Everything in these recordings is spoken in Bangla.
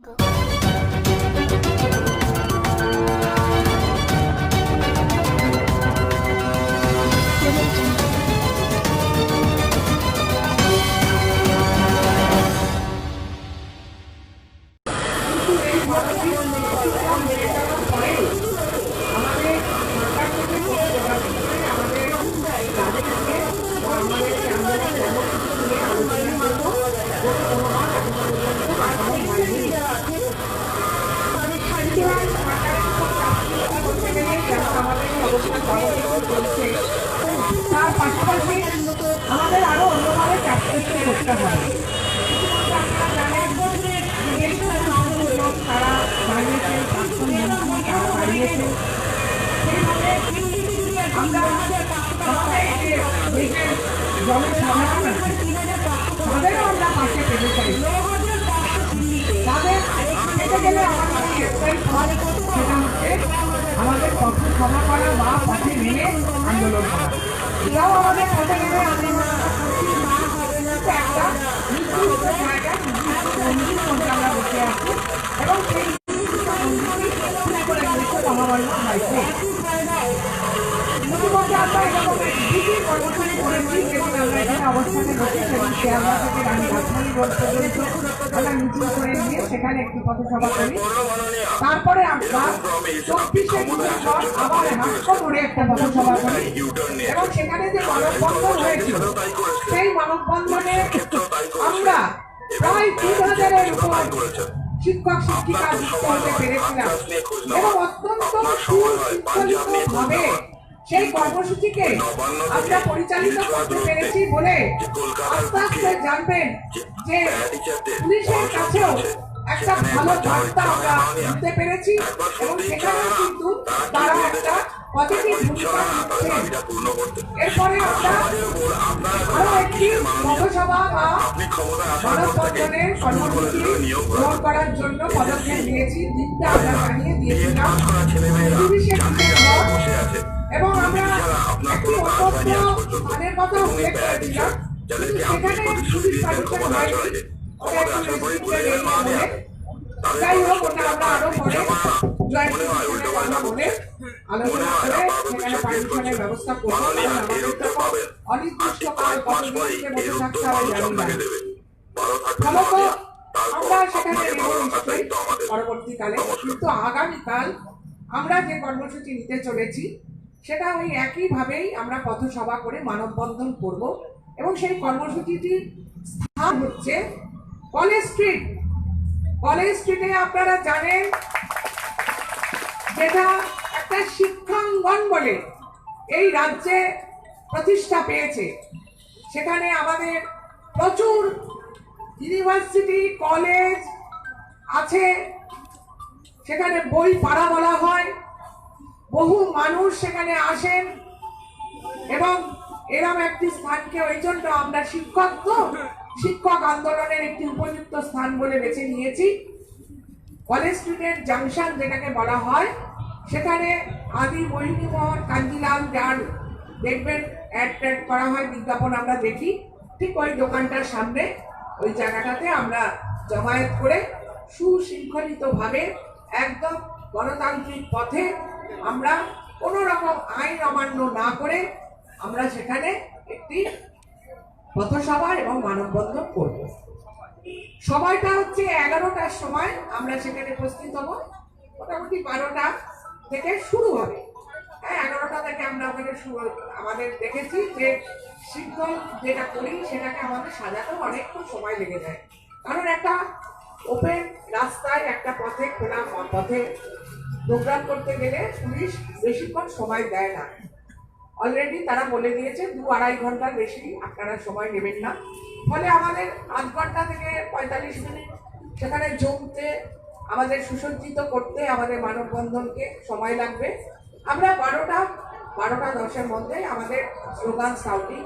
তার পাশাপাশি আমাদের আরো অন্যভাবে চাকরি করতে হয়। তারা বাড়িয়েছে, প্রাক্তন মন্ত্রী তারা বাড়িয়েছে, সেইভাবে আমরা জলের সমাধান আছে তাদেরও আমরা পাশে পেতে চাই। তাদের পেতে গেলে আমাদের একটাই পথ, সেটা হচ্ছে আমাদের পথে ক্ষমা করা বা পথে নেমে আন্দোলন করা। এটাও আমাদের পথে নেমে আন্দোলন একটা নির্দিষ্ট জায়গায় নির্দিষ্ট মন্দির আমরা বসে আছি এবং সেই মহামান্য হয়েছে। ইতিমধ্যে আমরা এরকম ঠিকই কর্মসূচি করেছি এবং আমরা এখানে অবস্থানে বসে এবং শিয়ালদা থেকে রানী রাজধানী রোড পর্যন্ত আমরা মিছিল করে নিয়ে সেখানে একটি পথসভা করি। তারপরে আমরা 24শে ডিসেম্বর আবার হাস্য করে একটা পথসভা করি এবং সেখানে যে মানববন্ধন হয়েছিল সেই মানববন্ধনে আমরা প্রায় 2000-এর উপর শিক্ষক শিক্ষিকা যুক্ত হতে পেরেছিলাম এবং অত্যন্ত সুশৃঙ্খলিতভাবে সেই কর্মসূচিকে আমরা পরিচালিত করতে পেরেছি বলে আস্তে আস্তে জানবেন যে পুলিশের কাছেও একটা ভালো বার্তা আমরা দিতে পেরেছি এবং সেখানেও কিন্তু তারা একটা পজিটিভ ভূমিকা নিচ্ছেন। এরপরে আমরা আরো একটি পথসভা বা মানববন্ধনের কর্মসূচি গ্রহণ করার জন্য পদক্ষেপ নিয়েছি। দিনটা আমরা জানিয়ে দিয়েছিলাম 30শে ডিসেম্বর এবং আমরা একটি অনবদ্য স্থানের কথা উল্লেখ করেছিলাম। সেখানে পুলিশ পারমিশন হয়নি, ওটা একটু রেস্ট্রিক্টেড এরিয়া বলে। যাই হোক, ওটা আমরা আরো পরে জয়েন্ট কথা বলে আলোচনা করে সেখানে পারমিশনের ব্যবস্থা করবো। অনির্দিষ্টকাল কতদিনকে বসে থাকতে হবে জানি না। ফলত আমরা সেখানে নেব নিশ্চয়ই পরবর্তীকালে, কিন্তু আগামীকাল আমরা যে কর্মসূচি নিতে চলেছি সেটা ওই একইভাবেই আমরা পথসভা করে মানববন্ধন করব এবং সেই কর্মসূচিটির স্থান হচ্ছে কলেজ স্ট্রিট। কলেজ স্ট্রিটে আপনারা জানেন যেটা একটা শিক্ষাঙ্গন বলে এই রাজ্যে প্রতিষ্ঠা পেয়েছে। সেখানে আমাদের প্রচুর ইউনিভার্সিটি কলেজ আছে, সেখানে বই পাড়া বলা হয়, বহু মানুষ সেখানে আসেন এবং এরকম একটি স্থানকে ওই জন্য আমরা শিক্ষক আন্দোলনের একটি উপযুক্ত স্থান বলে বেছে নিয়েছি। কলেজ স্ট্রিটের জাংশন যেটাকে বলা হয়, সেখানে আদি মোহিনীমোহন কাঞ্জিলাল যার দেখবেন অ্যাড করা হয়, বিজ্ঞাপন আমরা দেখি, ঠিক ওই দোকানটার সামনে ওই জায়গাটাতে আমরা জমায়েত করে সুশৃঙ্খলিতভাবে একদম গণতান্ত্রিক পথে আমরা কোনো রকম আইন অমান্য না করে আমরা সেখানে একটি পথসভা এবং মানববন্ধন করব। সময়টা হচ্ছে 11টার সময় আমরা সেখানে উপস্থিত হব। মোটামুটি 12টা থেকে শুরু হবে। হ্যাঁ, 11টা থেকে আমরা আমাদের দেখেছি যে শৃঙ্খল যেটা করি সেটাকে আমাদের সাজাতেও অনেকক্ষণ সময় লেগে যায়, কারণ একটা ওপেন রাস্তায় একটা পথে খোলা পথে প্রোগ্রাম করতে গেলে পুলিশ বেশিক্ষণ সময় দেয় না। অলরেডি তারা বলে দিয়েছে 2-2.5 ঘন্টার বেশি আপনারা সময় নেবেন না। ফলে আমাদের 8 ঘন্টা থেকে 45 মিনিট সেখানে জমতে, আমাদের সুসজ্জিত করতে আমাদের মানববন্ধনকে সময় লাগবে। আমরা 12:10-এর মধ্যে আমাদের স্লোগান সাউন্ডিং,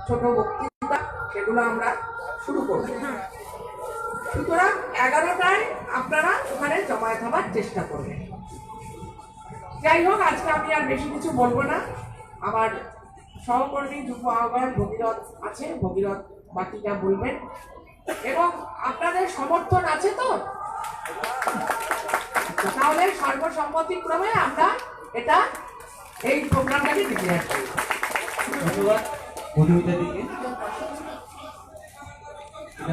ছোট বক্তৃতা, সেগুলো আমরা শুরু করব। সুতরাং 11টায় আপনারা ওখানে জমায়েত হবার চেষ্টা করবেন। যাই হোক, আজকে আমি আর বেশি কিছু বলবো না। আমার সহকর্মী যুব আহ্বায়ক ভগীরথ আছে, ভগীরথ বাকিটা বলবেন এবং আপনাদের সমর্থন আছে তো? তাহলে সর্বসম্মতিক্রমে আমরা এটা এই প্রোগ্রামটাকে ডিক্লেয়ার করি। ধন্যবাদ মধুমিতা দিকে।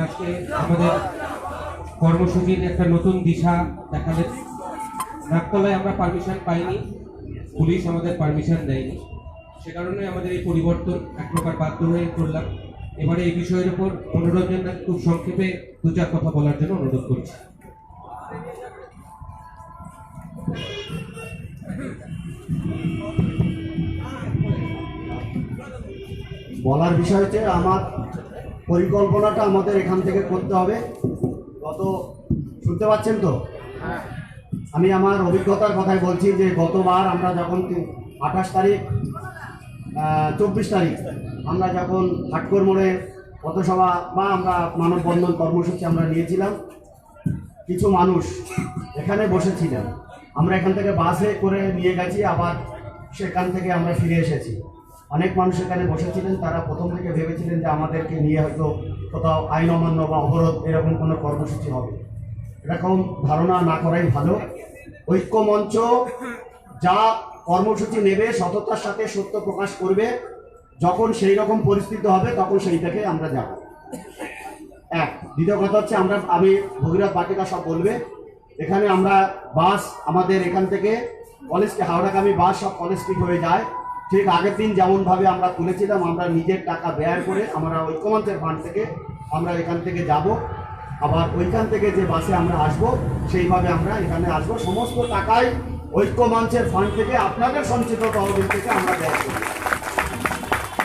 আজকে আমাদের কর্মসূচির একটা নতুন দিশা দেখালেন। নাকতলায় আমরা পারমিশন পাইনি, পুলিশ আমাদের পারমিশন দেয়নি, সে কারণে আমাদের এই পরিবর্তন এক প্রকার বাধ্য হয়ে করলাম। এবারে এই বিষয়ের উপর মনোরঞ্জন খুব সংক্ষেপে দু চার কথা বলার জন্য অনুরোধ করছি। বলার বিষয় হচ্ছে আমার পরিকল্পনাটা আমাদের এখান থেকে করতে হবে। গত শুনতে পাচ্ছেন তো, আমি আমার অভিজ্ঞতার কথাই বলছি যে গতবার আমরা যখন 28 তারিখ 24 তারিখ আমরা যখন হাটকোর মোড়ে পথসভা বা আমরা মানববন্ধন কর্মসূচি আমরা নিয়েছিলাম, কিছু মানুষ এখানে বসেছিলেন। আমরা এখান থেকে বাসে করে নিয়ে গেছি, আবার সেখান থেকে আমরা ফিরে এসেছি। অনেক মানুষ এখানে বসেছিলেন, তারা প্রথম থেকে ভেবেছিলেন যে আমাদেরকে নিয়ে হয়তো কোথাও আইন অমান্য বা অবরোধ এরকম কোনো কর্মসূচি হবে। এরকম ধারণা না করাই ভালো। ঐক্যমঞ্চ যা কর্মসূচি নেবে সততার সাথে সত্য প্রকাশ করবে, যখন সেই রকম পরিস্থিতি হবে তখন সেই থেকে আমরা যাব। এক দ্বিতীয় কথা হচ্ছে আমি ভগীরথ বাটিকা সব বলবে, এখানে আমরা বাস আমাদের এখান থেকে কলেজকে হাওড়াগামী বাস সব কলেজ স্ট্রিট হয়ে যায়। ঠিক আগের দিন যেমনভাবে আমরা তুলেছিলাম, আমরা নিজের টাকা ব্যয় করে আমরা ঐক্যমঞ্চের ফান্ড থেকে আমরা এখান থেকে যাব, আবার ওইখান থেকে যে বাসে আমরা আসব সেইভাবে আমরা এখানে আসব। সমস্ত টাকাই ঐক্যমঞ্চের ফান্ড থেকে আপনাদের সঞ্চিত তহবিল থেকে আমরা ব্যয় করি।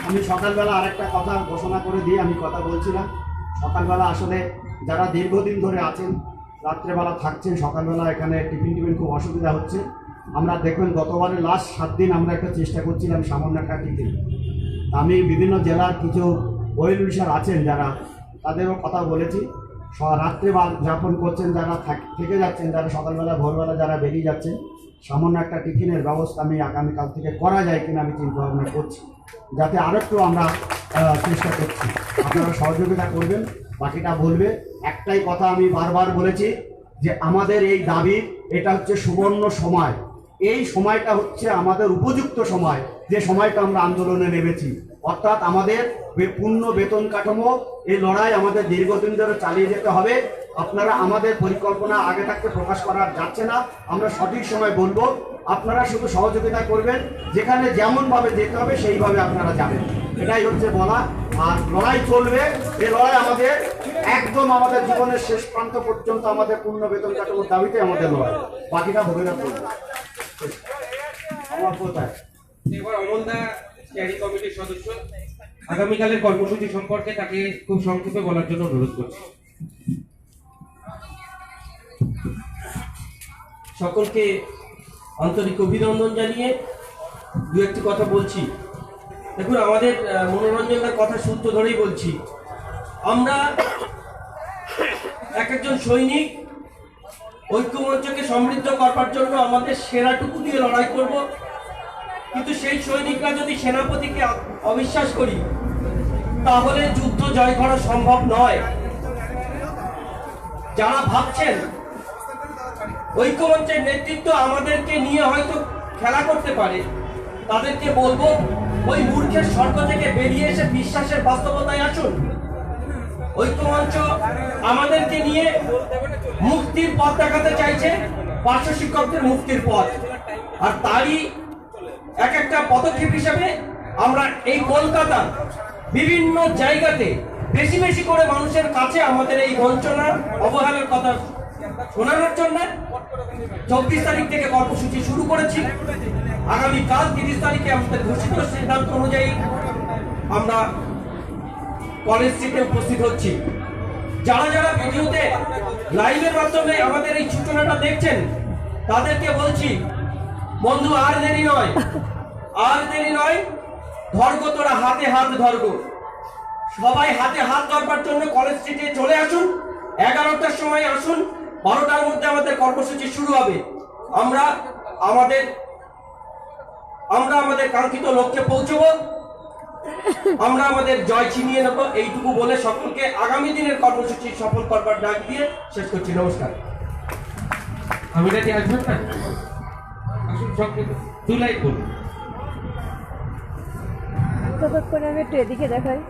আমি সকালবেলা আরেকটা কথা ঘোষণা করে দিয়ে আমি কথা বলছিলাম। সকালবেলা আসলে যারা দীর্ঘদিন ধরে আছেন, রাত্রেবেলা থাকছেন, সকালবেলা এখানে টিফিন খুব অসুবিধা হচ্ছে। আমরা দেখবেন গতবারের লাস্ট 7 দিন আমরা একটা চেষ্টা করছিলাম সামান্য একটা টিফিন। আমি বিভিন্ন জেলার কিছু ওয়েল উইশার আছেন যারা, তাদেরও কথা বলেছি। রাত্রে যাপন করছেন যারা, থেকে যাচ্ছেন যারা, সকালবেলা ভোরবেলা যারা বেরিয়ে যাচ্ছেন, সামান্য একটা টিফিনের ব্যবস্থা আমি আগামীকাল থেকে করা যায় কিনা আমি চিন্তা ভাবনা করছি, যাতে আরেকটু আমরা চেষ্টা করছি। আপনারা সহযোগিতা করবেন, বাকিটা বলবে। একটাই কথা আমি বারবার বলেছি যে আমাদের এই দাবি, এটা হচ্ছে সুবর্ণ সময়। এই সময়টা হচ্ছে আমাদের উপযুক্ত সময়, যে সময়টা আমরা আন্দোলনে নেমেছি। অর্থাৎ আমাদের পূর্ণ বেতন কাঠামো, এই লড়াই আমাদের দীর্ঘদিন ধরে চালিয়ে যেতে হবে। আপনারা আমাদের পরিকল্পনা আগে থাকতে প্রকাশ করা যাচ্ছে না, আমরা সঠিক সময় বলবো। আপনারা শুধু সহযোগিতা করবেন, যেখানে যেমনভাবে যেতে হবে সেইভাবে আপনারা যাবেন, এটাই হচ্ছে বলা। আর লড়াই চলবে, এই লড়াই আমাদের একদম আমাদের জীবনের শেষ প্রান্ত পর্যন্ত আমাদের পূর্ণ বেতন কাঠামোর দাবিতে আমাদের লড়াই। বাকিটা ভোগেরা করবে। আমার কোথায় এবার অমলদা স্ট্যান্ডিং কমিটির সদস্য, আগামীকালের কর্মসূচি সম্পর্কে তাকে খুব সংক্ষেপে বলার জন্য অনুরোধ করছি। সকলকে আন্তরিক অভিনন্দন জানিয়ে দু একটি কথা বলছি। দেখুন, আমাদের মনোরঞ্জনের কথা সূত্র ধরেই বলছি, আমরা একজন সৈনিক ঐক্যমঞ্চকে সমৃদ্ধ করবার জন্য আমাদের সেরাটুকু দিয়ে লড়াই করব। কিন্তু সেই সৈনিকরা যদি সেনাপতিকে অবিশ্বাস করি, তাহলে যুদ্ধ জয় করা সম্ভব নয়। যারা ভাবছেন ঐক্যমঞ্চের নেতৃত্ব আমাদেরকে নিয়ে হয়তো খেলা করতে পারে, তাদেরকে বলবো ওই মূর্খের স্বর্গ থেকে বেরিয়ে এসে বিশ্বাসের বাস্তবতায় আসুন। ঐক্যমঞ্চ আমাদেরকে নিয়ে মুক্তির পথ দেখাতে চাইছে, পার্শ্ব শিক্ষকদের মুক্তির পথ। আর তারই এক একটা পদক্ষেপ হিসেবে আমরা এই কলকাতা বিভিন্ন জায়গাতে বেশি বেশি করে মানুষের কাছে আমাদের এই বঞ্চনা অবহেলার কথা শোনানোর জন্য 24 তারিখ থেকে কর্মসূচি শুরু করেছি। আগামীকাল 30 তারিখে আমাদের ঘোষিত সিদ্ধান্ত অনুযায়ী আমরা কলেজ স্ট্রিটে উপস্থিত হচ্ছি। যারা যারা ভিডিওতে লাইভের মাধ্যমে আমাদের এই সূচনাটা দেখছেন, তাদেরকে বলছি, বন্ধু আর দেরি নয়, আর দেরি নয়, ধর্গ তোরা হাতে হাত ধর্গ। সবাই হাতে হাত ধরবার জন্য কলেজ স্ট্রিটে চলে আসুন। 11টার সময় আসুন, 12টার মধ্যে আমাদের কর্মসূচি শুরু হবে। আমরা আমাদের কাঙ্ক্ষিত লক্ষ্যে পৌঁছবো, আমরা আমাদের জয় ছিনিয়ে নেব। এইটুকু বলে সকলকে আগামী দিনের কর্মসূচি সফল করবার ডাক দিয়ে শেষ করছি। নমস্কার। আমিনাদি আসবেন না? আসুন সংক্ষেপে 2 লাইন বলুন। ততক্ষণ আমি একটু এদিকে দেখাই।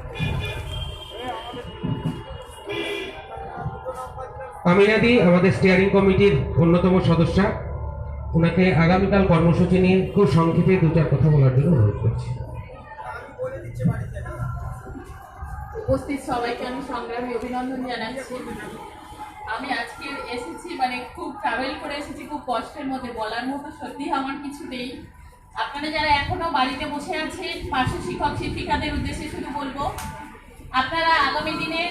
আমিনাদি আমাদের স্টিয়ারিং কমিটির অন্যতম সদস্য, ওনাকে আগামীকাল কর্মসূচি নিয়ে খুব সংক্ষেপে 2-4 কথা বলার জন্য অনুরোধ করছি। উপস্থিত সবাইকে আমি সংগ্রামী অভিনন্দন জানাচ্ছি। আমি আজকে এসেছি মানে খুব ট্রাভেল করে এসেছি, খুব কষ্টের মধ্যে, বলার মতো সত্যি আমার কিছু নেই। আপনারা যারা এখনো বাড়িতে বসে আছেন, পার্শ্ব শিক্ষক শিক্ষিকাদের উদ্দেশ্যে শুধু বলবো, আপনারা আগামী দিনে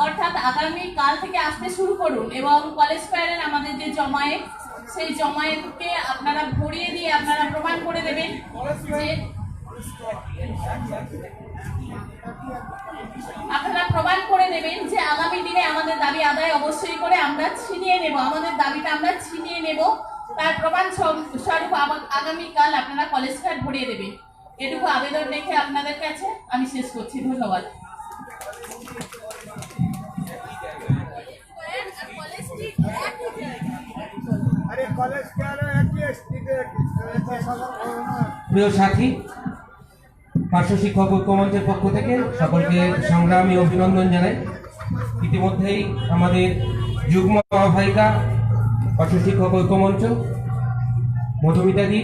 অর্থাৎ আগামী কাল থেকে আসতে শুরু করুন এবং কলেজ স্কয়ারের আমাদের যে জমায়েত, সেই জমায়েতকে আপনারা ভরিয়ে দিয়ে আপনারা প্রমাণ করে দেবেন যে আপনারা প্রমাণ করে দেবেন যে আগামী দিনে আমাদের দাবি আদায় অবশ্যই করে আমরা ছিনিয়ে নেব, আমাদের দাবিটা আমরা ছিনিয়ে নেব। তার প্রমাণ স্বরূপ আগামীকাল আপনারা কলেজ স্কয়ার ভরিয়ে দেবেন। এটুকু আবেদন রেখে আপনাদের কাছে আমি শেষ করছি। ধন্যবাদ। প্রিয় সাথী, পার্শ্ব শিক্ষক ঐক্যমঞ্চের পক্ষ থেকে সকলকে সংগ্রামী অভিনন্দন জানাই। ইতিমধ্যেই আমাদের যুগ্ম আহ্বায়িকা পার্শ্ব শিক্ষক ঐক্যমঞ্চ মধুমিতাদি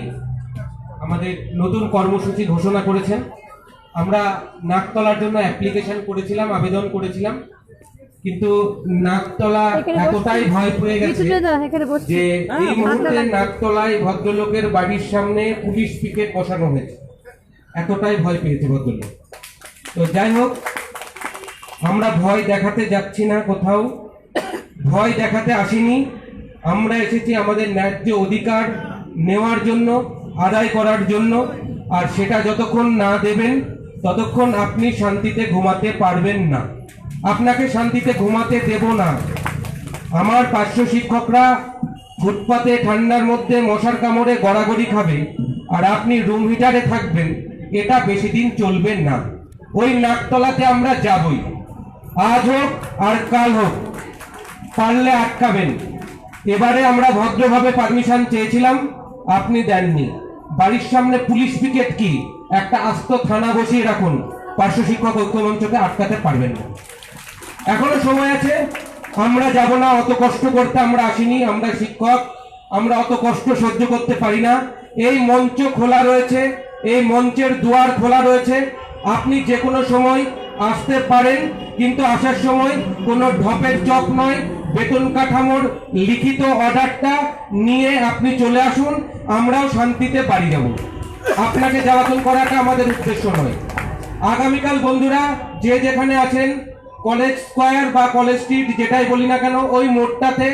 আমাদের নতুন কর্মসূচি ঘোষণা করেছেন। আমরা নাকতলার জন্য অ্যাপ্লিকেশন করেছিলাম, আবেদন করেছিলাম, কিন্তু নাকতলা এতটাই ভয় পেয়ে গেছে যে এই মুহূর্তে নাকতলায় ভদ্রলোকের বাড়ির সামনে পুলিশ পিকেট বসানো হয়েছে। এতটাই ভয় পেয়েছে ভদ্রলোক। তো যাই হোক, আমরা ভয় দেখাতে যাচ্ছি না, কোথাও ভয় দেখাতে আসিনি। আমরা এসেছি আমাদের ন্যায্য অধিকার নেওয়ার জন্য, আদায় করার জন্য। আর সেটা যতক্ষণ না দেবেন ততক্ষণ আপনি শান্তিতে ঘুমাতে পারবেন না। আপনাকে শান্তিতে ঘুমাতে দেব না। আমার পার্শ্ব শিক্ষকরা ফুটপাতে ঠান্ডার মধ্যে মশার কামড়ে গড়াগড়ি খাবে আর আপনি রুম হিটারে থাকবেন, এটা বেশি দিন চলবে না। ওই নাকতলাতে আমরা যাবই, আজ হোক আর কাল হোক, পারলে আটকাবেন। এবারে আমরা ভদ্রভাবে পারমিশন চেয়েছিলাম, আপনি দেননি। বাড়ির সামনে পুলিশ পিকেট কি, একটা আস্ত থানা বসিয়ে রাখুন, পার্শ্ব শিক্ষক ঐক্যমঞ্চকে আটকাতে পারবেন না। এখনো সময় আছে, আমরা যাব না। অত কষ্ট করতে আমরা আসিনি, আমরা শিক্ষক, আমরা অত কষ্ট সহ্য করতে পারি না। এই মঞ্চ খোলা রয়েছে, এই মঞ্চের দুয়ার খোলা রয়েছে, আপনি যে কোনো সময় আসতে পারেন, কিন্তু আসার সময় কোনো ঢপের চক নয়, বেতন কাঠামোর লিখিত অর্ডারটা নিয়ে আপনি চলে আসুন, আমরাও শান্তিতে বাড়ি যাব। আপনাকে জ্বালাতন করাটা আমাদের উদ্দেশ্য নয়। আগামীকাল বন্ধুরা যে যেখানে আছেন, কলেজ স্কয়ার বা কলেজ স্ট্রিট যেটাই বলি না কেন, ওই মোড়টাতে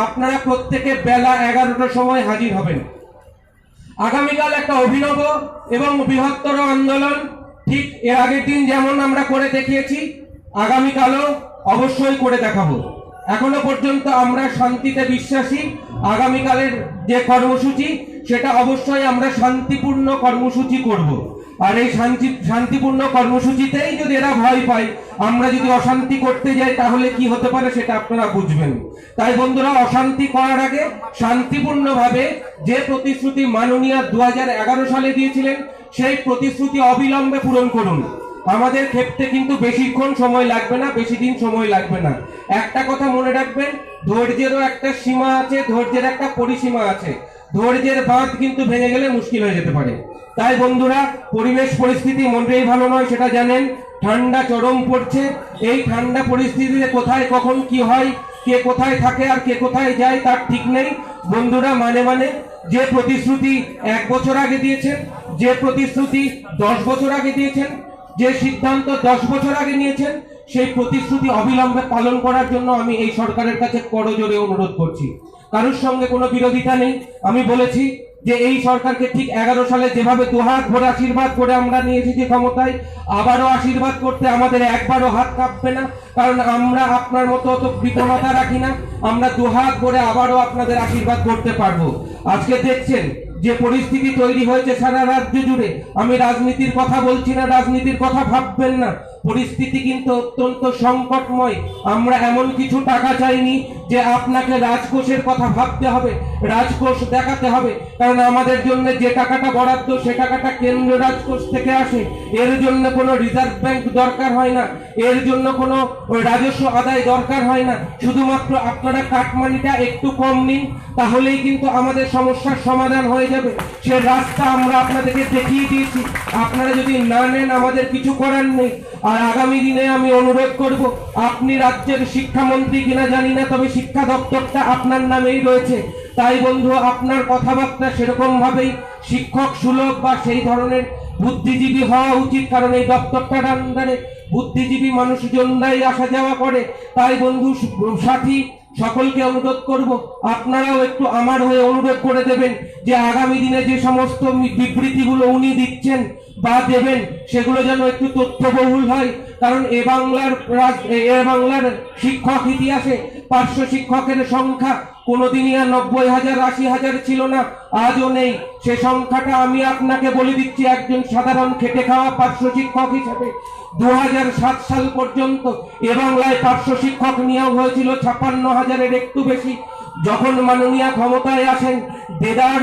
আপনারা প্রত্যেকে বেলা 11টার সময় হাজির হবেন। আগামীকাল একটা অভিনব এবং বৃহত্তর আন্দোলন, ঠিক এর আগের দিন যেমন আমরা করে দেখিয়েছি, আগামীকালও অবশ্যই করে দেখাবো। এখনো পর্যন্ত আমরা শান্তিতে বিশ্বাসী। আগামীকালের যে কর্মসূচি, সেটা অবশ্যই আমরা শান্তিপূর্ণ কর্মসূচি করব। আর এই শান্তিপূর্ণ কর্মসূচিতেই যদি এরা ভয় পায়, আমরা যদি অশান্তি করতে যাই তাহলে কি হতে পারে সেটা আপনারা বুঝবেন। তাই বন্ধুরা, অশান্তি করার আগে শান্তিপূর্ণভাবে যে প্রতিশ্রুতি মাননীয় 2011 সালে দিয়েছিলেন, সেই প্রতিশ্রুতি অবিলম্বে পূরণ করুন। আমাদের ক্ষেত্রে কিন্তু বেশিক্ষণ সময় লাগবে না, বেশি দিন সময় লাগবে না। একটা কথা মনে রাখবেন, ধৈর্যেরও একটা সীমা আছে, ধৈর্যের একটা পরিসীমা আছে। ধৈর্যের বাঁধ কিন্তু ভেঙে গেলে মুশকিল হয়ে যেতে পারে। তাই বন্ধুরা, পরিবেশ পরিস্থিতি মোটেই ভালো নয়, সেটা জানেন। ঠান্ডা চরম পড়ছে। এই ঠান্ডা পরিস্থিতিতে কোথায় কখন কি হয়, কে কোথায় থাকে আর কে কোথায় যায় তার ঠিক নেই। বন্ধুরা, মানে যে প্রতিশ্রুতি 1 বছর আগে দিয়েছেন, যে প্রতিশ্রুতি 10 বছর আগে দিয়েছেন, যে সিদ্ধান্ত 10 বছর আগে নিয়েছেন, সেই প্রতিশ্রুতি অবিলম্বে পালন করার জন্য আমি এই সরকারের কাছে করজোড়ে অনুরোধ করছি। কারোর সঙ্গে কোনো বিরোধিতা নেই। আমি বলেছি যে এই সরকারকে ঠিক 11 সালে যেভাবে দুহাত ভরে আশীর্বাদ করে আমরা নিয়ে এসেছি ক্ষমতায়, আবারও আশীর্বাদ করতে আমাদের একবারও হাত কাঁপবে না, কারণ আমরা আপনার মতো অত কৃতজ্ঞতা রাখি না। আমরা দুহাত ভরে আবারও আপনাদের আশীর্বাদ করতে পারবো। আজকে দেখছেন যে পরিস্থিতি তৈরি হয়েছে সারা রাজ্য জুড়ে। আমি রাজনীতির কথা বলছি না, রাজনীতির কথা ভাববেন না। পরিস্থিতি কিন্তু অত্যন্ত সংকটময়। আমরা এমন কিছু টাকা চাইনি যে আপনাকে রাজকোষের কথা ভাবতে হবে, রাজকোষ দেখাতে হবে, কারণ আমাদের জন্য যে টাকাটা বরাদ্দ সে টাকাটা কেন্দ্র রাজকোষ থেকে আসে। এর জন্য কোনো রিজার্ভ ব্যাংক দরকার হয় না, এর জন্য কোনো রাজস্ব আদায় দরকার হয় না। শুধুমাত্র আপনারা কাটমানিটা একটু কম নিন, তাহলেই কিন্তু আমাদের সমস্যার সমাধান হয়ে যাবে। সে রাস্তা আমরা আপনাদেরকে দেখিয়ে দিয়েছি, আপনারা যদি না নেন আমাদের কিছু করার নেই। আর আগামী দিনে আমি অনুরোধ করব, আপনি রাজ্যের শিক্ষামন্ত্রী কিনা জানি না, তবে শিক্ষা দপ্তরটা আপনার নামেই রয়েছে। তাই বন্ধু, আপনার কথাবার্তা সেরকম ভাবেই শিক্ষক সুলভ বা সেই ধরনের বুদ্ধিজীবী হওয়া উচিত, কারণ এই দপ্তরটার আন্ডারে বুদ্ধিজীবী মানুষজনরাই আসা যাওয়া করে। তাই বন্ধু সাথী সকলকে অনুরোধ করব, আপনারাও একটু আমার হয়ে অনুরোধ করে দেবেন যে আগামী দিনে যে সমস্ত বিবৃতিগুলো উনি দিচ্ছেন বা দেবেন সেগুলো যেন একটু তথ্যবহুল হয়। কারণ এ বাংলার শিক্ষক ইতিহাসে পার্শ্ব শিক্ষকের সংখ্যা কোনোদিনই আর 90,000 80,000 ছিল না, আজও নেই। সে সংখ্যাটা আমি আপনাকে বলে দিচ্ছি একজন সাধারণ খেটে খাওয়া পার্শ্ব শিক্ষক হিসেবে। 2007 সাল পর্যন্ত এ বাংলায় পার্শ্ব শিক্ষক নিয়োগ হয়েছিল 56,000-এর একটু বেশি। যখন মাননীয় ক্ষমতায় আসেন দেদার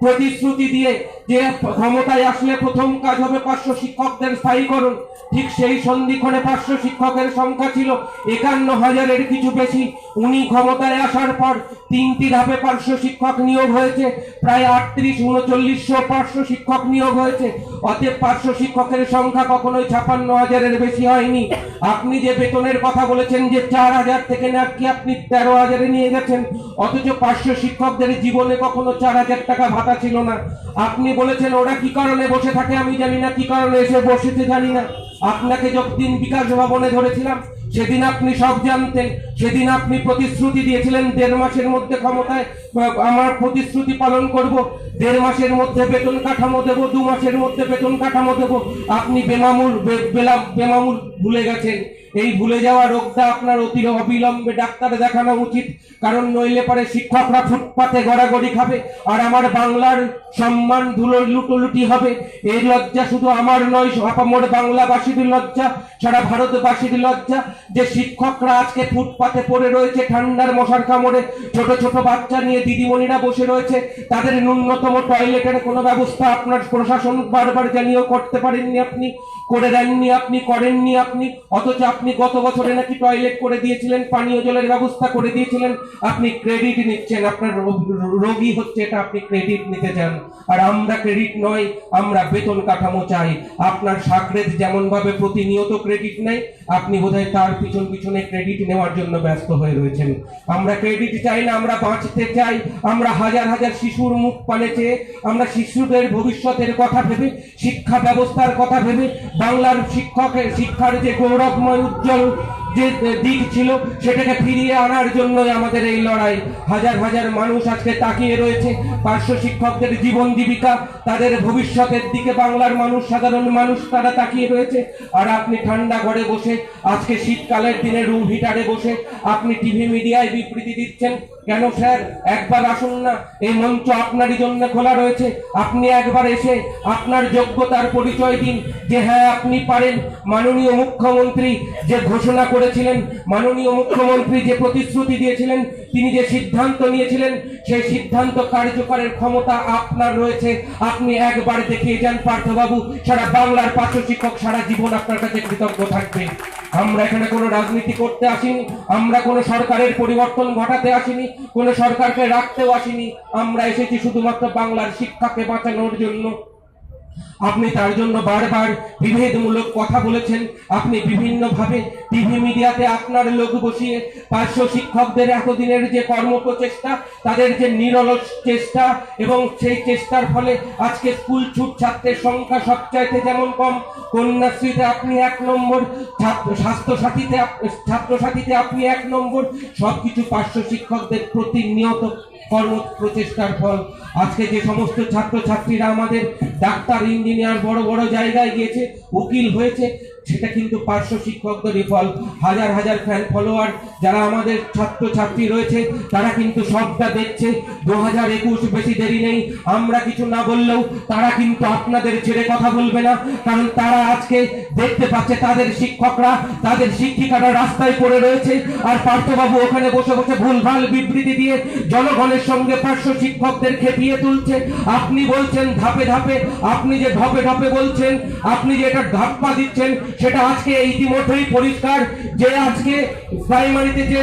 প্রতিশ্রুতি দিয়ে যে ক্ষমতায় আসলে প্রথম কাজ হবে পার্শ্ব শিক্ষকদের স্থায়ীকরণ, ঠিক সেই সন্ধিক্ষণে পার্শ্ব শিক্ষকের সংখ্যা ছিল 51,000-এর কিছু বেশি। উনি ক্ষমতায় আসার পর 3টি ধাপে পার্শ্ব শিক্ষক নিয়োগ হয়েছে, প্রায় 38-3900 পার্শ্ব শিক্ষক নিয়োগ হয়েছে। অতএব পার্শ্ব শিক্ষকের সংখ্যা কখনোই 56,000-এর বেশি হয়নি। আপনি যে বেতনের কথা বলেছেন যে 4,000 থেকে নাকি আপনি 13,000-এ নিয়ে গেছেন, অথচ পার্শ্ব শিক্ষকদের জীবনে কখনো 4,000 টাকা ভাতা ছিল না। আপনি বলেছেন ওরা কি কারণে বসে থাকে আমি জানি না, কি কারণে এসে বসেছে জানি না। আপনাকে যতদিন বিকাশ ভবনে ধরেছিলাম সেদিন আপনি সব জানতেন। সেদিন আপনি প্রতিশ্রুতি দিয়েছিলেন 1.5 মাসের মধ্যে ক্ষমতায় আমার প্রতিশ্রুতি পালন করব, 1.5 মাসের মধ্যে বেতন কাঠামো দেব, 2 মাসের মধ্যে বেতন কাঠামো দেব। আপনি বেমামুল ভুলে গেছেন। এই ভুলে যাওয়া রোগটা আপনার অতি অবিলম্বে ডাক্তার দেখানো উচিত, কারণ নইলে পরে শিক্ষকরা ফুটপাতে গড়াগড়ি খাবে আর আমার বাংলার সম্মান ধুলো লুটোলুটি হবে। এই লজ্জা শুধু আমার নয়, আপামর বাংলাবাসীর লজ্জা, সারা ভারতবাসীর লজ্জা যে শিক্ষকরা আজকে ফুটপাতে পড়ে রয়েছে ঠান্ডার মশার কামড়ে। ছোট ছোট বাচ্চা নিয়ে দিদিমণিরা বসে রয়েছে, তাদের ন্যূনতম টয়লেটের কোনো ব্যবস্থা আপনার প্রশাসন বারবার জানিয়েও করতে পারেননি, আপনি করে দেননি, আপনি করেননি আপনি। অথচ আপনি গত বছরে নাকি টয়লেট করে দিয়েছিলেন, পানীয় জলের ব্যবস্থা করে দিয়েছিলেন। আপনি ক্রেডিট নিচ্ছেন, আপনার রোগী হচ্ছে এটা আপনি ক্রেডিট নিতে চান। আর আমরা ক্রেডিট নয়, আমরা বেতন কাঠামো চাই। আপনার সাকরেদ যেমন ভাবে প্রতিনিয়ত ক্রেডিট নেই, আপনি বোধহয় তার পিছনে ক্রেডিট নেওয়ার জন্য ব্যস্ত হয়ে রয়েছেন। আমরা ক্রেডিট চাই না, আমরা বাঁচতে চাই। আমরা হাজার হাজার শিশুর মুখ পানে চেয়ে, আমরা শিশুদের ভবিষ্যতের কথা ভেবে, শিক্ষা ব্যবস্থার কথা ভেবে, বাংলার শিক্ষার যে গৌরবময় উজ্জ্বল যে দিক ছিল সেটাকে ফিরিয়ে আনার জন্যই আমাদের এই লড়াই। হাজার হাজার মানুষ আজকে তাকিয়ে রয়েছে পার্শ্ব শিক্ষকদের জীবন জীবিকা, তাদের ভবিষ্যতের দিকে বাংলার মানুষ, সাধারণ মানুষ তারা তাকিয়ে রয়েছে। আর আপনি ঠান্ডা ঘরে বসে, আজকে শীতকালের দিনে রুম হিটারে বসে আপনি টিভি মিডিয়ায় বিবৃতি দিচ্ছেন। কেন স্যার, একবার আসুন না, এই মঞ্চ আপনারই জন্য খোলা রয়েছে। আপনি একবার এসে আপনার যোগ্যতার পরিচয় দিন যে হ্যাঁ আপনি পারেন। মাননীয় মুখ্যমন্ত্রী যে ঘোষণা করেছিলেন, মাননীয় মুখ্যমন্ত্রী যে প্রতিশ্রুতি দিয়েছিলেন, তিনি যে সিদ্ধান্ত নিয়েছিলেন, সেই সিদ্ধান্ত কার্যকরের ক্ষমতা আপনার রয়েছে। আপনি একবার দেখিয়ে যান পার্থবাবু, সারা বাংলার পার্শ্ব শিক্ষক সারা জীবন আপনার কাছে কৃতজ্ঞ থাকবে। আমরা এখানে কোনো রাজনীতি করতে আসিনি, আমরা কোনো সরকারের পরিবর্তন ঘটাতে আসিনি, কোনো সরকারকে রাখতেও আসিনি। আমরা এসেছি শুধুমাত্র বাংলার শিক্ষাকে বাঁচানোর জন্য। আপনি তার জন্য বারবার বিভেদমূলক কথা বলেছেন। আপনি বিভিন্নভাবে টিভি মিডিয়াতে আপনার লোক বসিয়ে পার্শ্ব শিক্ষকদের এতদিনের যে কর্মপ্রচেষ্টা, তাদের যে নিরলস চেষ্টা, এবং সেই চেষ্টার ফলে আজকে স্কুল ছুট ছাত্রের সংখ্যা সবচাইতে যেমন কম, কন্যাশ্রীতে আপনি 1 নম্বর, ছাত্রসাথীতে আপনি 1 নম্বর, সবকিছু পার্শ্ব শিক্ষকদের প্রতিনিয়ত কর্ম প্রচেষ্টার ফল। আজকে যে সমস্ত ছাত্রছাত্রীরা আমাদের ডাক্তার, ইঞ্জিনিয়ার, বড় বড় জায়গায় গিয়েছে, উকিল হয়েছে, সেটা কিন্তু পার্শ্ব শিক্ষকদেরই ফল। হাজার হাজার ফ্যান ফলোয়ার যারা আমাদের ছাত্র ছাত্রী রয়েছে তারা কিন্তু সবটা দেখছে। 2021 বেশি দেরি নেই, আমরা কিছু না বললেও তারা কিন্তু আপনাদের ছেড়ে কথা বলবে না, কারণ তারা আজকে দেখতে পাচ্ছে তাদের শিক্ষকরা, তাদের শিক্ষিকারা রাস্তায় পড়ে রয়েছে, আর পার্থবাবু ওখানে বসে বসে ভুলভাল বিবৃতি দিয়ে জনগণের সঙ্গে পার্শ্ব শিক্ষকদের খেপিয়ে তুলছে। আপনি বলছেন ধাপে ধাপে, আপনি যে ঢপে ঢপে বলছেন, আপনি যে এটা ধাপ্পা দিচ্ছেন, সেটা আজকে ইতিমধ্যেই পরিষ্কার যে আজকে প্রাইমারিতে যে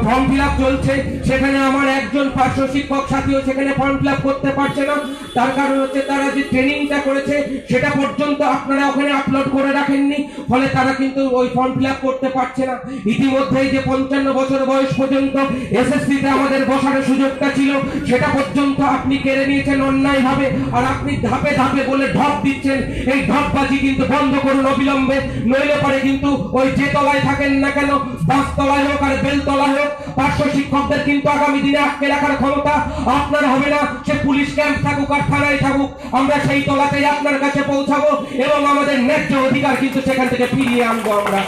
ফর্ম ফিল আপ চলছে সেখানে আমার একজন পার্শ্ব শিক্ষক সাথীও সেখানে ফর্ম ফিল আপ করতে পারছে না। তার কারণ হচ্ছে তারা যে ট্রেনিংটা করেছে সেটা পর্যন্ত আপনারা ওখানে আপলোড করে রাখেননি, ফলে তারা কিন্তু ওই ফর্ম ফিল আপ করতে পারছে না। ইতিমধ্যেই যে 55 বছর বয়স পর্যন্ত এসএসসিতে আমাদের বসার সুযোগটা ছিল সেটা পর্যন্ত আপনি কেড়ে নিয়েছেন অন্যায়ভাবে, আর আপনি ধাপে ধাপে বলে ঢপ দিচ্ছেন। এই ঢপবাজি কিন্তু বন্ধ করুন অবিলম্বে, নইলে পরে কিন্তু ওই যে তলায় থাকেন না কেন, বাসতলায় হোক আর বেলতলায় হোক, পার্শ্ব শিক্ষকদের কিন্তু আগামী দিনে আটকে রাখার ক্ষমতা আপনার হবে না। সে পুলিশ ক্যাম্প থাকুক আর থানায় থাকুক, আমরা সেই তলাতেই আপনার কাছে পৌঁছাবো এবং আমাদের ন্যায্য অধিকার কিন্তু সেখান থেকে ফিরিয়ে আনবো আমরা।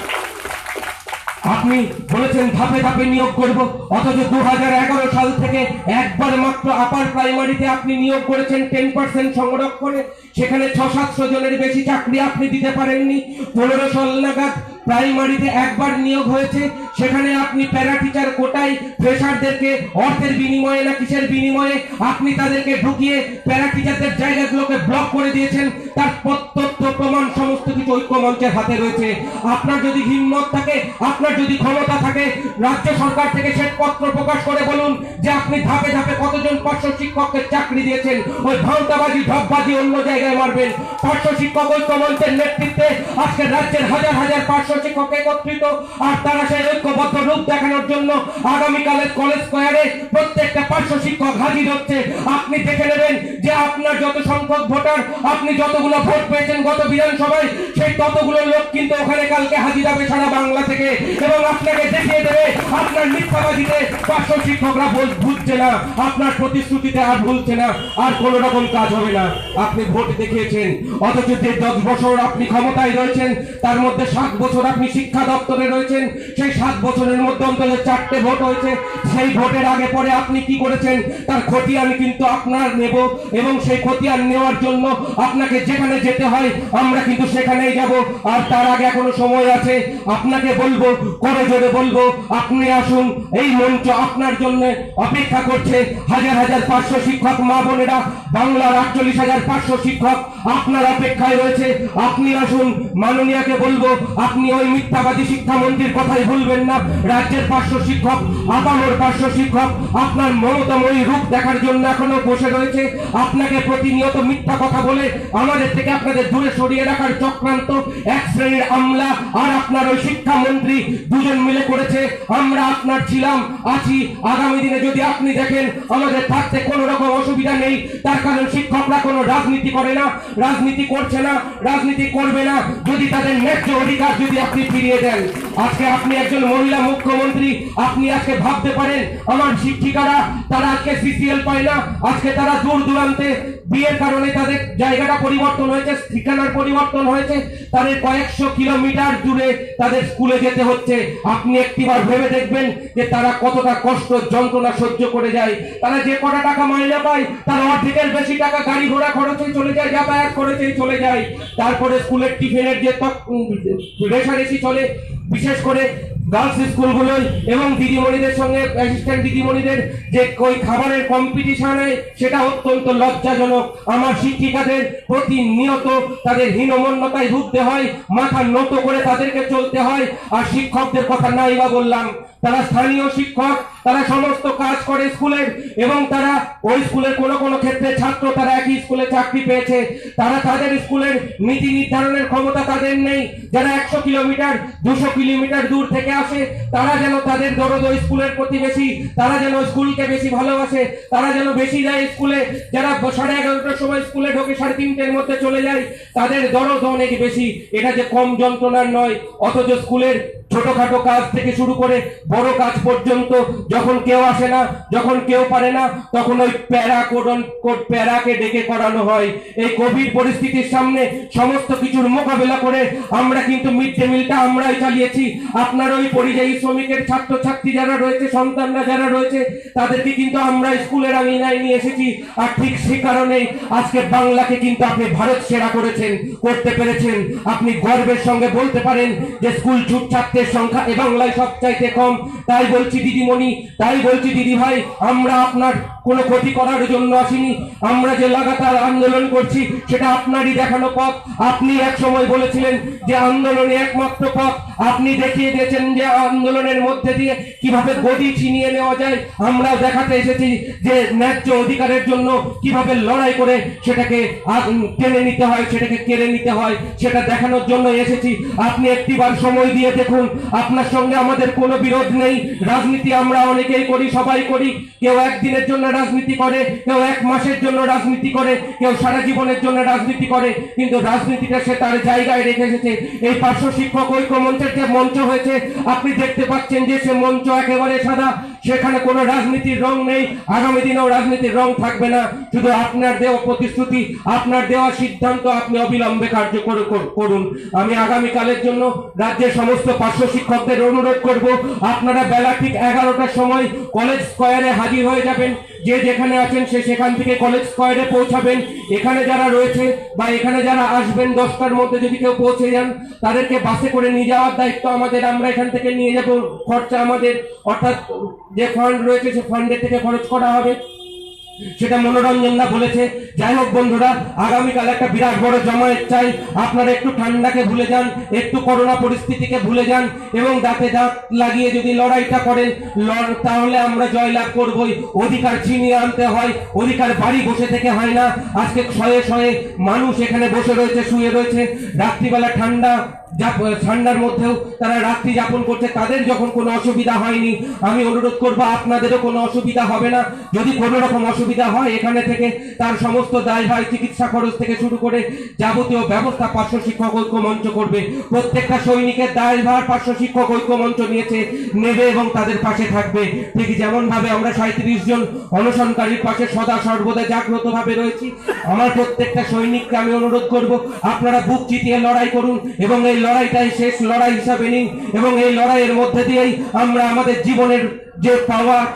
আপনি বলেছেন ধাপে ধাপে নিয়োগ করব, অথচ 2011 সাল থেকে একবার মাত্র আপার প্রাইমারিতে আপনি নিয়োগ করেছেন 10% সংরক্ষণে, সেখানে 600-700 জনের বেশি চাকরি আপনি দিতে পারেননি। 15 সাল নাগাদ প্রাইমারিতে একবার নিয়োগ হয়েছে, সেখানে আপনি প্যারা টিচার কোটায় ফ্রেশারদেরকে অর্থের বিনিময়ে না কিসের বিনিময়ে আপনি তাদেরকে ঢুকিয়ে প্যারা টিচারদের জায়গাগুলোকে ব্লক করে দিয়েছেন। তার তথ্য প্রমাণ সমস্ত কিছু ঐক্যমঞ্চের হাতে রয়েছে। আপনার যদি হিম্মত থাকে, আপনার যদি ক্ষমতা থাকে, রাজ্য সরকার থেকে শ্বেতপত্র প্রকাশ করে বলুন যে আপনি ধাপে ধাপে কতজন পার্শ্ব শিক্ষককে চাকরি দিয়েছেন। ওই ভাঁওতাবাজি ঢপবাজি অন্য জায়গায় মারবেন। পার্শ্ব শিক্ষক ঐক্যমঞ্চের নেতৃত্বে আজকে রাজ্যের হাজার হাজার পার্শ্ব শিক্ষক একত্রিত, আর তারা সেই ঐক্যবদ্ধ রূপ দেখানোর জন্য আগামীকালে কলেজ স্কয়ারে প্রত্যেকটা পার্শ্ব শিক্ষক হাজির হচ্ছে। আপনি দেখে নেবেন যে আপনার যত সংখ্যক ভোটার, আপনি যতগুলো ভোট পেয়েছেন গত বিধানসভায়, সেই ততগুলো লোক কিন্তু ওখানে কালকে হাজির হবে সারা বাংলা থেকে, এবং আপনাকে দেখিয়ে দেবে আপনার মিথ্যাবাজিতে পার্শ্ব শিক্ষকরা বুঝছে না, আপনার প্রতিশ্রুতিতে আর ভুলছে না, আর কোন রকম কাজ হবে না। আপনি ভোট দেখিয়েছেন, অথচ যে 10 বছর আপনি ক্ষমতায় রয়েছেন তার মধ্যে 7 বছর আপনি শিক্ষা দপ্তরে রয়েছেন। সেই 7 বছরের মধ্যে অন্তত 4টে ভোট হয়েছে। সেই ভোটের আগে পরে আপনি কি করেছেন তার খতিয়ান কিন্তু আপনার নেব, এবং সেই খতিয়ান নেওয়ার জন্য আপনাকে যেখানে যেতে হয় আমরা কিন্তু সেখানেই যাব। আর তার আগে এখনো সময় আছে। আপনাকে বলবো, করে জোরে বলবো, আপনি আসুন, এই মঞ্চ আপনার জন্য অপেক্ষা করছে। হাজার হাজার পার্শ্ব শিক্ষক মা বোনেরা, বাংলার 48,000 পার্শ্ব শিক্ষক আপনার অপেক্ষায় রয়েছে। আপনি আসুন, মাননীয়াকে বলবো আপনি ওই মিথ্যাবাদী শিক্ষামন্ত্রীর কথাই ভুলবেন না। রাজ্যের পার্শ্ব শিক্ষক, আপামর পার্শ্ব শিক্ষক আপনার মমতাময়ী রূপ দেখার জন্য এখনো বসে রয়েছে। আপনাকে প্রতিনিয়ত মিথ্যা কথা বলে আমাদের থেকে আপনাদের দূরে সরিয়ে রাখার চক্রান্ত এক শ্রেণীর আমলা আর আপনার ওই শিক্ষামন্ত্রী দুজন মিলে করেছে। আমরা আপনার ছিলাম, আছি। আগামী দিনে যদি আপনি দেখেন আমাদের থাকতে কোনো রকম অসুবিধা নেই, তার কারণ শিক্ষকরা কোনো রাজনীতি করে না, রাজনীতি করছে না, রাজনীতি করবে না যদি তাদের ন্যায্য অধিকার যদি আপনি ফিরিয়ে দেন। আজকে আপনি একজন মহিলা মুখ্যমন্ত্রী, আপনি আজকে ভাবতে পারেন আমার শিক্ষিকারা তারা আজকে সিসিএল পায় না, আজকে তারা দূর দূরান্তে বিয়ের কারণে তাদের জায়গাটা পরিবর্তন হয়েছে, ঠিকানার পরিবর্তন হয়েছে, তাদের কয়েকশো কিলোমিটার দূরে তাদের স্কুলে যেতে হচ্ছে। আপনি একটিবার ভেবে দেখবেন যে তারা কতটা কষ্ট যন্ত্রণা সহ্য করে যায়। তারা যে কটা টাকা মাইনে পায় তার অর্ধেকের বেশি টাকা গাড়ি ঘোড়া খরচে চলে যায়, যাতায়াত করেছেই চলে যায়। তারপরে স্কুলের টিফিনের যে রেশারেশি চলে, বিশেষ করে গার্লস স্কুলগুলোই, এবং দিদিমণিদের সঙ্গে অ্যাসিস্ট্যান্ট দিদিমণিদের যে ওই খাবারের কম্পিটিশন সেটা অত্যন্ত লজ্জাজনক। আমার শিক্ষিকাদের প্রতিনিয়ত তাদের হীনমন্যতায় ভুগতে হয়, মাথা নত করে তাদেরকে চলতে হয়। আর শিক্ষকদের কথা নাই বা বললাম, তারা স্থানীয় শিক্ষক, তারা সমস্ত কাজ করে স্কুলের, এবং তারা ওই স্কুলের কোনো ক্ষেত্রে ছাত্র তারা একই স্কুলে চাকরি পেয়েছে, তারা তাদের স্কুলের নীতি নির্ধারণের ক্ষমতা তাদের নেই। যারা 100 কিলোমিটার 200 কিলোমিটার দূর থেকে আসে তারা যেন তাদের দরদ ওই স্কুলের প্রতি বেশি, তারা যেন স্কুলকে বেশি ভালোবাসে, তারা যেন বেশি যায় স্কুলে। যারা 11:30টার সময় স্কুলে ঢোকে 3:30-এর মধ্যে চলে যায়, তাদের দরদ অনেক বেশি। এটা যে কম যন্ত্রণার নয়। অথচ স্কুলের ছোটখাটো কাজ থেকে শুরু করে বড় কাজ পর্যন্ত যখন কেউ আসে না, যখন কেউ পারে না, তখন ওই প্যারাকে ডেকে করানো হয়। এই কোভিড পরিস্থিতির সামনে সমস্ত কিছুর মোকাবেলা করে আমরা কিন্তু মিড ডে মিলটা আমরাই চালিয়েছি। আপনার ওই পরিযায়ী শ্রমিকের ছাত্রছাত্রী যারা রয়েছে, সন্তানরা যারা রয়েছে, তাদেরকে কিন্তু আমরা স্কুলের আঙিনায় নিয়ে এসেছি। আর ঠিক সে কারণেই আজকে বাংলাকে কিন্তু আপনি ভারত সেরা করতে পেরেছেন। আপনি গর্বের সঙ্গে বলতে পারেন যে স্কুল ছুট ছাত্রের সংখ্যা এ বাংলায় সবচাইতে কম। তাই বলছি দিদিমণি, তাই বলছি দিদি ভাই, আমরা আপনার কোনো ক্ষতি করার জন্য আসিনি। আমরা যে লাগাতার আন্দোলন করছি সেটা আপনারই দেখানো পথ। আপনি এক সময় বলেছিলেন যে আন্দোলনে একমাত্র পথ, আপনি দেখিয়ে দিয়েছেন যে আন্দোলনের মধ্যে দিয়ে কিভাবে গদি ছিনিয়ে নেওয়া যায়। আমরা দেখাতে এসেছি যে ন্যায্য অধিকারের জন্য কিভাবে লড়াই করে সেটাকে টেনে নিতে হয়, সেটাকে কেড়ে নিতে হয়, সেটা দেখানোর জন্য এসেছি। আপনি একটিবার সময় দিয়ে দেখুন, আপনার সঙ্গে আমাদের কোনো বিরোধ নেই। রাজনীতি আমরা অনেকেই করি, সবাই করি। কেউ একদিনের জন্য রাজনীতি করে, কেউ এক মাসের জন্য রাজনীতি করে, কেউ সারা জীবনের জন্য রাজনীতি করে, কিন্তু রাজনীতিটা সে তার জায়গায় রেখে এসেছে। এই পার্শ্ব শিক্ষক ঐক্য মঞ্চের যে মঞ্চ হয়েছে, আপনি দেখতে পাচ্ছেন যে সে মঞ্চ একেবারে সাদা, সেখানে কোনো রাজনীতির রং নেই, আগামী দিনেও রাজনীতির রং থাকবে না। শুধু আপনার দেওয়া প্রতিশ্রুতি, আপনার দেওয়া সিদ্ধান্ত আপনি অবিলম্বে কার্যকর করুন। আমি আগামীকালের জন্য রাজ্যের সমস্ত পার্শ্ব শিক্ষকদের অনুরোধ করব, আপনারা বেলা ঠিক 11টার সময় কলেজ স্কয়ারে হাজির হয়ে যাবেন। যে যেখানে আছেন সে সেখান থেকে কলেজ স্কয়ারে পৌঁছাবেন। এখানে যারা রয়েছে বা এখানে যারা আসবেন 10টার মধ্যে যদি কেউ পৌঁছে যান, তাদেরকে বাসে করে নিয়ে যাওয়ার দায়িত্ব আমাদের। আমরা এখান থেকে নিয়ে যাব, খরচা আমাদের, অর্থাৎ যে ফান্ড রয়েছে সে ফান্ডের থেকে খরচ করা হবে, সেটা মনোরঞ্জন না বলেছে। যাই হোক বন্ধুরা, আগামীকাল একটা বিরাট বড় জমায়েত চাই। আপনারা একটু ঠান্ডাকে ভুলে যান, একটু করোনা পরিস্থিতিকে ভুলে যান এবং দাঁতে দাঁত লাগিয়ে যদি লড়াইটা করেন, তাহলে আমরা জয়লাভ করবই। অধিকার ছিনিয়ে আনতে হয়, অধিকার বাড়ি বসে থেকে হয় না। আজকে শয়ে শয়ে মানুষ এখানে বসে রয়েছে, শুয়ে রয়েছে, রাত্রিবেলা ঠান্ডার মধ্যেও তারা রাত্রি যাপন করছে। তাদের যখন কোনো অসুবিধা হয়নি, আমি অনুরোধ করবো আপনাদেরও কোনো অসুবিধা হবে না। যদি কোনো রকম অসুবিধা হয়, এখানে থেকে তার সমস্ত দায়ভার, চিকিৎসা খরচ থেকে শুরু করে যাবতীয় ব্যবস্থা পার্শ্ব শিক্ষক ঐক্য মঞ্চ করবে। প্রত্যেকটা সৈনিকের দায়ভার পার্শ্ব শিক্ষক ঐক্য মঞ্চ নেবে এবং তাদের পাশে থাকবে। ঠিক যেমন ভাবে আমরা 37 জন অনশনকারীর পাশে সদা সর্বদা জাগ্রত ভাবে রয়েছি। আমার প্রত্যেকটা সৈনিককে আমি অনুরোধ করব, আপনারা বুক চিতিয়ে লড়াই করুন এবং এই লড়াইটাই শেষ লড়াই হিসাবে নিন এবং এই লড়াইয়ের মধ্যে দিয়েই আমরা আমাদের জীবনের যে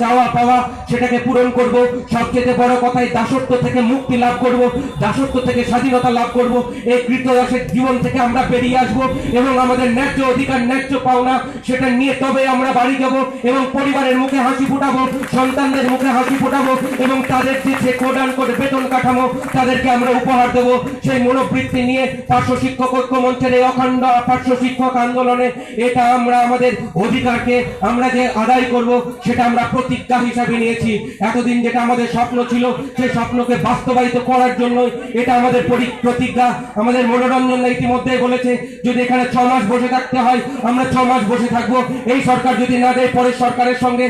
চাওয়া পাওয়া সেটাকে পূরণ করব। সবচেয়ে বড় কথাই দাসত্ব থেকে মুক্তি লাভ করব, দাসত্ব থেকে স্বাধীনতা লাভ করব। এই কৃতদাসের জীবন থেকে আমরা বেরিয়ে আসব এবং আমাদের ন্যায্য অধিকার, ন্যায্য পাওনা সেটা নিয়ে তবে আমরা বাড়ি যাব এবং পরিবারের মুখে হাসি ফোটাবো, সন্তানদের মুখে হাসি ফোটাবো এবং তাদের যে কোডান করে বেতন কাঠামো তাদেরকে আমরা উপহার দেব। সেই মনোবৃত্তি নিয়ে পার্শ্ব শিক্ষক ঐক্য মঞ্চের এই অখণ্ড পার্শ্ব শিক্ষক আন্দোলনে এটা আমরা আমাদের অধিকারকে আমরা যে আদায় করব সেটা আমরা প্রতিজ্ঞা হিসাবে নিয়েছি। এতদিন যেটা আমাদের স্বপ্ন ছিল, সেই স্বপ্নকে বাস্তবায়িত করার জন্য এটা আমাদের প্রতিজ্ঞা। আমাদের মনোরঞ্জন ইতিমধ্যে বলেছে, যদি এখানে 6 মাস বসে থাকতে হয় আমরা 6 মাস বসে থাকবো। এই সরকার যদি না দেয়, পরের সরকারের সঙ্গে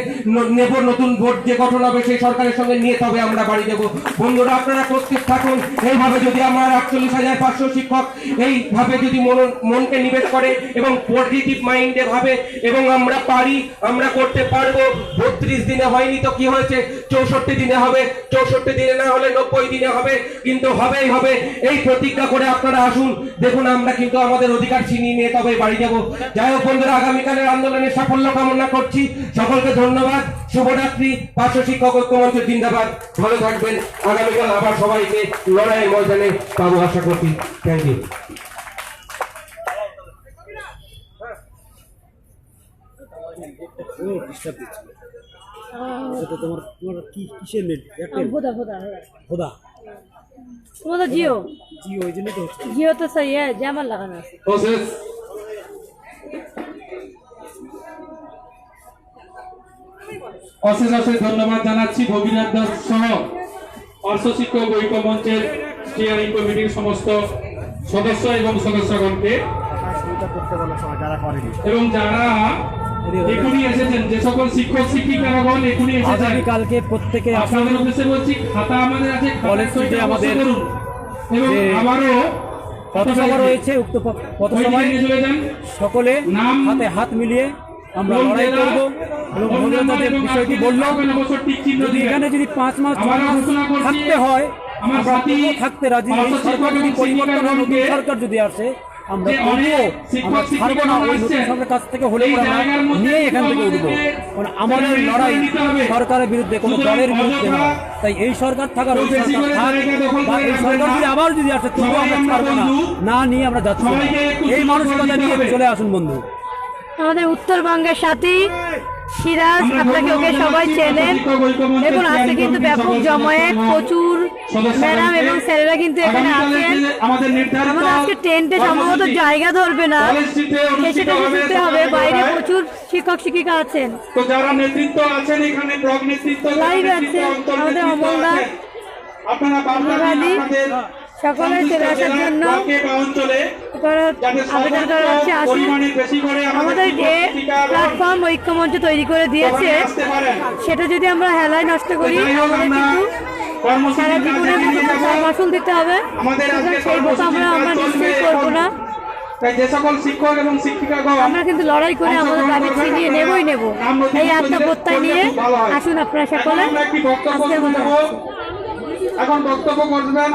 নেব, নতুন ভোট যে গঠন হবে সেই সরকারের সঙ্গে নিয়ে তবে আমরা বাড়ি দেব। বন্ধুরা, আপনারা প্রস্তুত থাকুন। এইভাবে যদি আমার 48,000 পার্শ্ব শিক্ষক এইভাবে যদি মনকে নিবেশ করে এবং পজিটিভ মাইন্ডে ভাবে এবং আমরা পারি, আমরা করতে পারবো। 32 দিনে হয়নি তো কি হয়েছে, 64 দিনে হবে, 64 দিনে না হলে 90 দিনে হবে, কিন্তু হবেই হবে। এই প্রতিজ্ঞা করে আপনারা আসুন, দেখুন আমরা কিন্তু আমাদের অধিকার ছিনিয়ে নিয়ে তবে বাড়ি যাব। যাই হোক বন্ধুরা, আগামীকালের আন্দোলনের সাফল্য কামনা করছি। সকলকে ধন্যবাদ, শুভরাত্রি। পার্শ্ব শিক্ষক ঐক্য মঞ্চ জিন্দাবাদ। ভালো থাকবেন। আগামীকাল আবার সবাইকে লড়াইয়ের ময়দানে পাবো আশা করছি। Thank you. তোমার কিসের নেট? ভোদা ভোদা খোদা তোমাদের জিও জিও, ওই জন্যই তো হচ্ছে। জিও তো সহি জামাল লাগানো আছে। অশেষ অশেষ ধন্যবাদ জানাচ্ছি ভগীরথ দাস সহ পার্শ্ব শিক্ষক ঐক্য মঞ্চের স্টিয়ারিং কমিটির সমস্ত সদস্য এবং সদস্যগণকে এবং যারা এখনই এসেছেন, যে সকল শিক্ষক শিক্ষিকাগণ এখনই এসেছেন, কালকে প্রত্যেকে আপনাদের উদ্দেশ্যে বলছি, খাতা আমাদের আছে, কলেজ স্ট্রিটে আমাদের এবং আবারও পথসভা রয়েছে। উক্ত পথসভায় চলে যান, সকলে নাম হাতে হাত মিলিয়ে আমরা লড়াই করব এবং ভগীরথ যে বিষয়টি বলল, যদি এখানে যদি 5 মাস 6 মাস থাকতে হয় আমরা তবুও থাকতে রাজি। এই সরকার যদি পরিবর্তন হয়, নতুন সরকার যদি আসে, আমরা তবুও আমরা ছাড়বো না। ওই নতুন সরকারের কাছ থেকে হলে আমরা নিয়ে এখান থেকে উঠবো। কারণ আমাদের লড়াই সরকারের বিরুদ্ধে, কোনো দলের বিরুদ্ধে না। তাই এই সরকার থাকার ওই সরকার থাক, বা এই সরকার যদি আবার যদি আসে তবুও আমরা ছাড়বো না, না নিয়ে আমরা যাচ্ছি না। এই মানসিকতা নিয়ে চলে আসুন বন্ধু। আমাদের উত্তরবঙ্গের সাথেই সিরাজ, আপনাকে ওকে সবাই চেনেন। দেখুন আজকে কিন্তু ব্যাপক জমায়েত, প্রচুর ম্যাডাম এবং স্যারেরা কিন্তু এখানে আছেন। আমাদের আজকে টেন্টে সম্ভবত জায়গা ধরবে না, সেটা শুনতে হবে। বাইরে প্রচুর শিক্ষক শিক্ষিকা আছেন, তো যারা নেতৃত্ব আছেন এখানে, ব্লক নেতৃত্ব লাইভ আছে আমাদের অমলদা, আপনারা আপনাদের সকলে চলে আসার জন্য আবেদন করা হচ্ছে। আসুন, আমাদের যে প্ল্যাটফর্ম ঐক্যমঞ্চ তৈরি করে দিয়েছে, সেটা যদি আমরা হেলায় নষ্ট করি আমাদের কিন্তু সারা জীবনের মতো মাসুল দিতে হবে। সেই মতো আমরা নিশ্চয়ই করবো না। যে সকল শিক্ষক এবং শিক্ষিকাগণ আমরা কিন্তু লড়াই করে আমাদের দাবি ছিনিয়ে নেবই নেব, এই আত্মপ্রত্যয় নিয়ে আসুন আপনারা সকলে। আজকের মতো এখন বক্তব্য করবেন